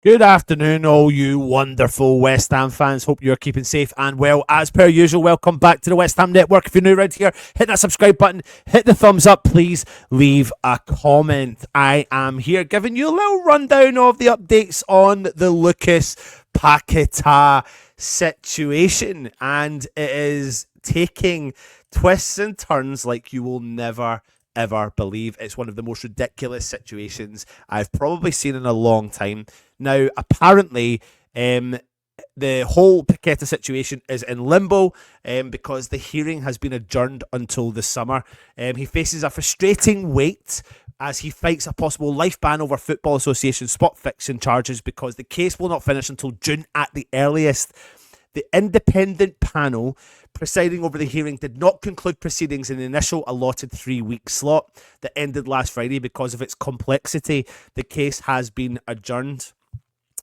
Good afternoon, all you wonderful West Ham fans. Hope you're keeping safe and well. As per usual, welcome back to the West Ham Network. If you're new around here, hit that subscribe button, hit the thumbs up, please leave a comment. I am here giving you a little rundown of the updates on the Lucas Paqueta situation, and it is taking twists and turns like you will never ever believe. It's one of the most ridiculous situations I've probably seen in a long time. Now, apparently, the whole Paqueta situation is in limbo because the hearing has been adjourned until the summer. He faces a frustrating wait as he fights a possible life ban over Football Association spot fixing charges because the case will not finish until June at the earliest. The independent panel presiding over the hearing did not conclude proceedings in the initial allotted 3-week slot that ended last Friday because of its complexity. The case has been adjourned.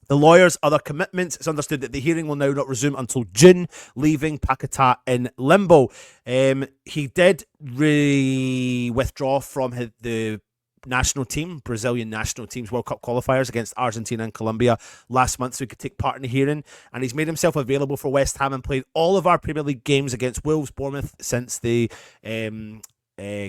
The lawyer's other commitments, it's understood that the hearing will now not resume until June, leaving Paqueta in limbo. He did withdraw from the national team, Brazilian national team's World Cup qualifiers against Argentina and Colombia last month so he could take part in the hearing, and he's made himself available for West Ham and played all of our Premier League games against Wolves, Bournemouth since the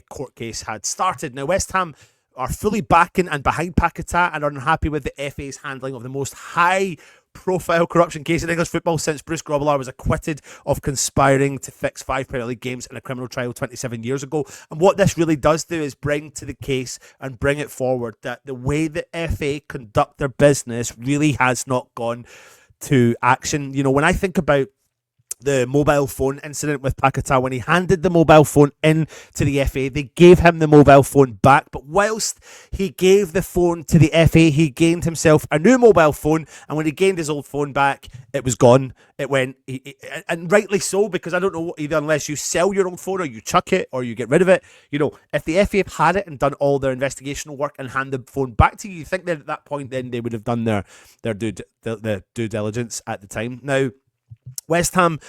court case had started. Now, West Ham are fully backing and behind Paqueta and are unhappy with the FA's handling of the most high-profile corruption case in English football since Bruce Grobbelaar was acquitted of conspiring to fix 5 Premier League games in a criminal trial 27 years ago. And what this really does do is bring to the case and bring it forward that the way the FA conduct their business really has not gone to action. You know, when I think about the mobile phone incident with Paqueta, when he handed the mobile phone in to the FA, they gave him the mobile phone back. But whilst he gave the phone to the FA, he gained himself a new mobile phone. And when he gained his old phone back, it was gone. It went, and rightly so, because I don't know, either unless you sell your old phone or you chuck it or you get rid of it. You know, if the FA have had it and done all their investigational work and hand the phone back to you, you think that at that point then they would have done their due diligence at the time. Now, West Ham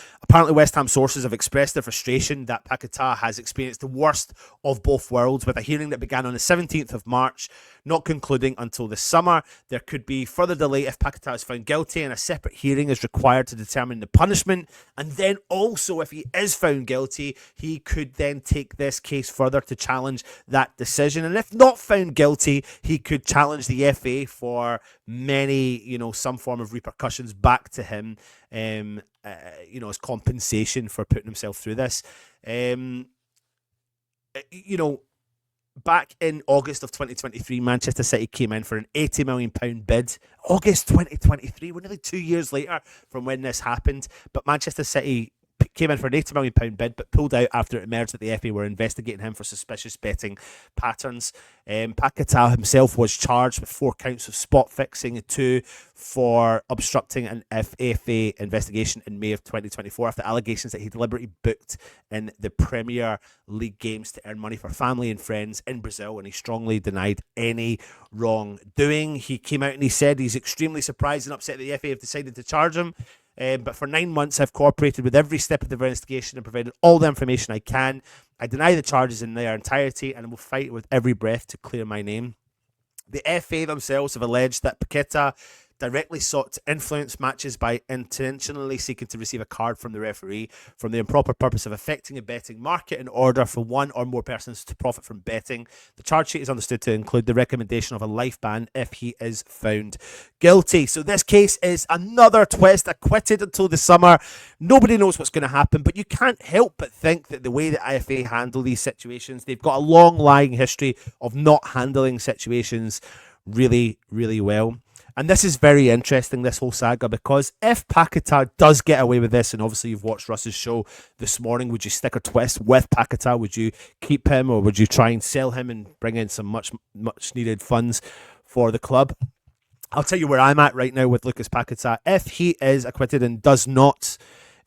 sources have expressed their frustration that Paqueta has experienced the worst of both worlds, with a hearing that began on the 17th of March not concluding until the summer. There could be further delay if Paqueta is found guilty, and a separate hearing is required to determine the punishment. And then also, if he is found guilty, he could then take this case further to challenge that decision. And if not found guilty, he could challenge the FA for some form of repercussions back to him, as compensation for putting himself through this. Back in August of 2023, Manchester City came in for an £80 million bid. August 2023, we're nearly 2 years later from when this happened, but Manchester City came in for an £80 million bid, but pulled out after it emerged that the FA were investigating him for suspicious betting patterns. Paqueta himself was charged with 4 counts of spot fixing and 2 for obstructing an FA investigation in May of 2024 after allegations that he deliberately booked in the Premier League games to earn money for family and friends in Brazil, and he strongly denied any wrongdoing. He came out and he said he's extremely surprised and upset that the FA have decided to charge him. But for 9 months, I've cooperated with every step of the investigation and provided all the information I can. I deny the charges in their entirety and will fight with every breath to clear my name. The FA themselves have alleged that Paqueta directly sought to influence matches by intentionally seeking to receive a card from the referee from the improper purpose of affecting a betting market in order for one or more persons to profit from betting. The charge sheet is understood to include the recommendation of a life ban if he is found guilty. So this case is another twist, acquitted until the summer. Nobody knows what's going to happen, but you can't help but think that the way the IFA handle these situations, they've got a long lying history of not handling situations really, really well. And this is very interesting, this whole saga, because if Paqueta does get away with this, and obviously you've watched Russ's show this morning, would you stick or twist with Paqueta? Would you keep him, or would you try and sell him and bring in some much needed funds for the club? I'll tell you where I'm at right now with Lucas Paqueta. If he is acquitted and does not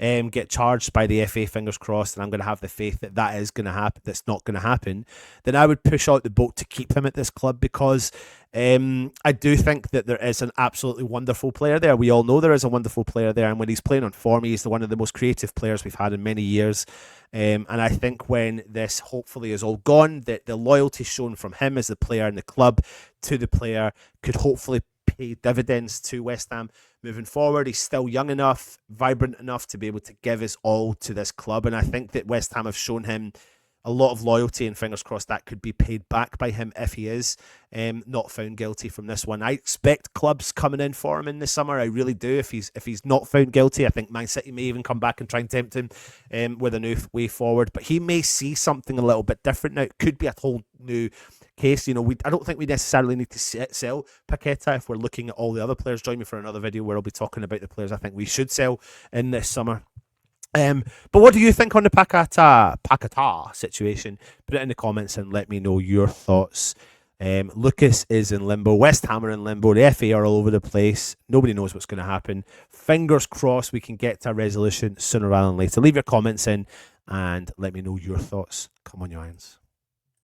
get charged by the FA, fingers crossed, and I'm going to have the faith that that is going to happen, that's not going to happen, then I would push out the boat to keep him at this club, because I do think that there is an absolutely wonderful player there. We all know there is a wonderful player there, and when he's playing on form, he's one of the most creative players we've had in many years. And I think when this hopefully is all gone, that the loyalty shown from him as the player and the club to the player could hopefully pay dividends to West Ham moving forward. He's still young enough, vibrant enough to be able to give his all to this club, and I think that West Ham have shown him a lot of loyalty, and fingers crossed that could be paid back by him if he is not found guilty from this one. I expect clubs coming in for him in the summer. I really do. If he's not found guilty, I think Man City may even come back and try and tempt him with a new way forward. But he may see something a little bit different now. It could be a whole new case. I don't think we necessarily need to sell Paqueta if we're looking at all the other players. Join me for another video where I'll be talking about the players I think we should sell in this summer. But what do you think on the Paqueta situation? Put it in the comments and let me know your thoughts. Lucas is in limbo. West Ham are in limbo. The FA are all over the place. Nobody knows what's going to happen. Fingers crossed we can get to a resolution sooner rather than later. Leave your comments in and let me know your thoughts. Come on, you irons.